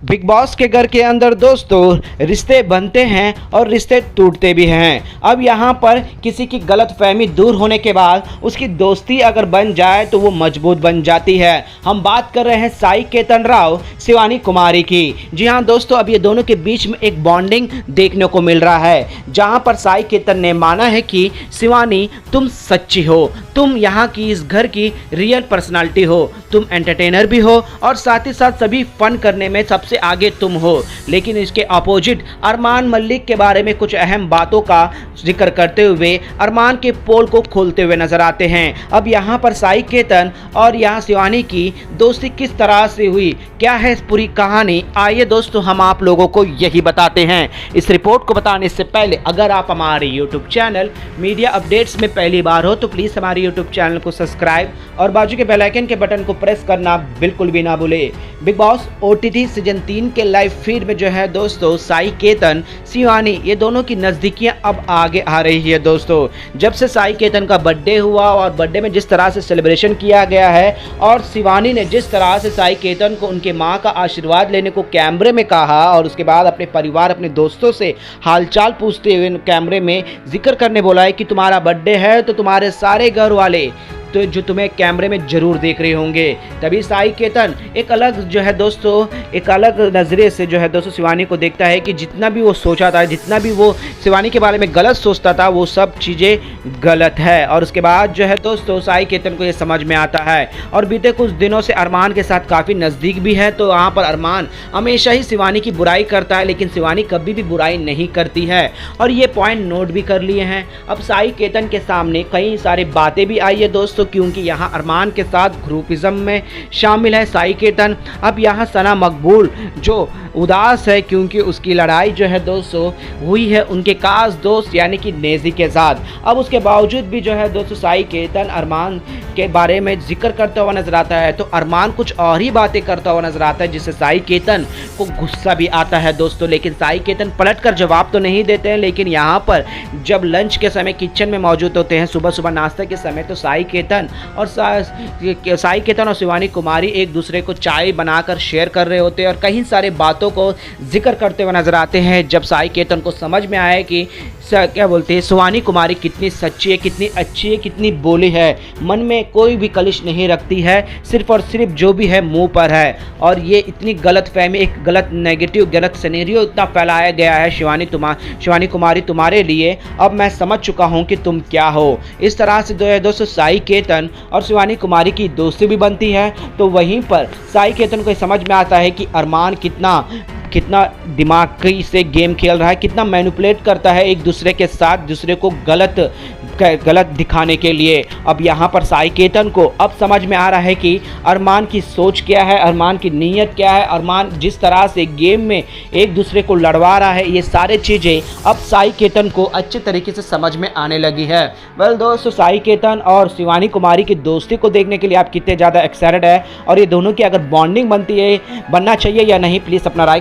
Big boss के घर के अंदर दोस्तों रिश्ते बनते हैं और रिश्ते टूटते भी हैं। अब यहाँ पर किसी की गलतफहमी दूर होने के बाद उसकी दोस्ती अगर बन जाए तो वो मजबूत बन जाती है। हम बात कर रहे हैं साई केतन राव शिवानी कुमारी की। जी हाँ दोस्तों, अब ये दोनों के बीच में एक बॉन्डिंग देखने को मिल रहा है, जहाँ पर साई केतन ने माना है कि शिवानी तुम सच्ची हो, तुम यहाँ की इस घर की रियल पर्सनालिटी हो, तुम एंटरटेनर भी हो और साथ ही साथ सभी फन करने में सबसे आगे तुम हो। लेकिन इसके अपोजिट अरमान मलिक के बारे में कुछ अहम बातों का जिक्र करते हुए अरमान के पोल को खोलते हुए नजर आते हैं। अब यहाँ पर साई केतन और यहाँ शिवानी की दोस्ती किस तरह से हुई, क्या है इस पूरी कहानी, आइए दोस्तों हम आप लोगों को यही बताते हैं। इस रिपोर्ट को बताने से पहले अगर आप हमारे यूट्यूब चैनल मीडिया अपडेट्स में पहली बार हो तो प्लीज़ हमारे यूट्यूब चैनल को सब्सक्राइब और बाजू के बेल आइकन के बटन को प्रेस करना बिल्कुल भी ना भूले। बिग बॉस ओटीटी सीजन 3 के लाइव फीड में जो है दोस्तों साई केतन शिवानी ये दोनों की नज़दीकियां अब आगे आ रही है। दोस्तों जब से साई केतन का बर्थडे हुआ और बर्थडे में जिस तरह से सेलिब्रेशन किया गया है और शिवानी ने जिस तरह से साई केतन को उनके माँ का आशीर्वाद लेने को कैमरे में कहा और उसके बाद अपने परिवार अपने दोस्तों से हालचाल पूछते हुए कैमरे में जिक्र करने बोला है कि तुम्हारा बर्थडे है तो तुम्हारे सारे घर वाले तो जो तुम्हें कैमरे में जरूर देख रहे होंगे, तभी साई केतन एक अलग जो है दोस्तों एक अलग नज़रिए से जो है दोस्तों शिवानी को देखता है कि जितना भी वो सोचा था, जितना भी वो शिवानी के बारे में गलत सोचता था वो सब चीज़ें गलत है। और उसके बाद जो है दोस्तों साई केतन को ये समझ में आता है और बीते कुछ दिनों से अरमान के साथ काफ़ी नज़दीक भी है। तो वहाँ पर अरमान हमेशा ही शिवानी की बुराई करता है लेकिन शिवानी कभी भी बुराई नहीं करती है और ये पॉइंट नोट भी कर लिए हैं। अब साई केतन के सामने कई सारी बातें भी आई है दोस्तों, क्योंकि यहाँ अरमान के साथ ग्रुपिज्म में शामिल है साई केतन। अब यहाँ सना मकबूल जो उदास है क्योंकि उसकी लड़ाई जो है दोस्तों हुई है उनके खास दोस्त यानी कि नेजी के साथ। अब उसके बावजूद भी जो है दोस्तों साई केतन अरमान के बारे में जिक्र करता हुआ नजर आता है तो अरमान कुछ और ही बातें करता हुआ नजर आता है जिससे साई केतन को गुस्सा भी आता है दोस्तों। लेकिन साई केतन पलट कर जवाब तो नहीं देते हैं, लेकिन यहाँ पर जब लंच के समय किचन में मौजूद होते हैं सुबह सुबह नाश्ते के समय तो साई केतन और शिवानी कुमारी एक दूसरे को चाय बनाकर शेयर कर रहे होते हैं और कई सारे बातों को जिक्र करते हुए नजर आते हैं। जब साई केतन को समझ में आया कि क्या बोलते हैं शिवानी कुमारी कितनी सच्ची है, कितनी अच्छी है, कितनी बोली है, मन में कोई भी कलिश नहीं रखती है, सिर्फ और सिर्फ जो भी है मुंह पर है। और ये इतनी गलत फहमी, एक गलत नेगेटिव गलत सिनेरियो इतना फैलाया गया है शिवानी कुमारी तुम्हारे लिए, अब मैं समझ चुका हूँ कि तुम क्या हो। इस तरह से दोस्तों साई केतन और शिवानी कुमारी की दोस्ती भी बनती है। तो वहीं पर साई केतन को समझ में आता है कि अरमान कितना दिमागी से गेम खेल रहा है, कितना मैनिपुलेट करता है एक दूसरे के साथ, दूसरे को गलत दिखाने के लिए। अब यहाँ पर साई केतन को अब समझ में आ रहा है कि अरमान की सोच क्या है, अरमान की नीयत क्या है, अरमान जिस तरह से गेम में एक दूसरे को लड़वा रहा है, ये सारे चीज़ें अब साई केतन को अच्छे तरीके से समझ में आने लगी है। वेल दोस्तों साई केतन और शिवानी कुमारी की दोस्ती को देखने के लिए आप कितने ज़्यादा एक्साइटेड है और ये दोनों की अगर बॉन्डिंग बनना चाहिए या नहीं, प्लीज़ अपना राय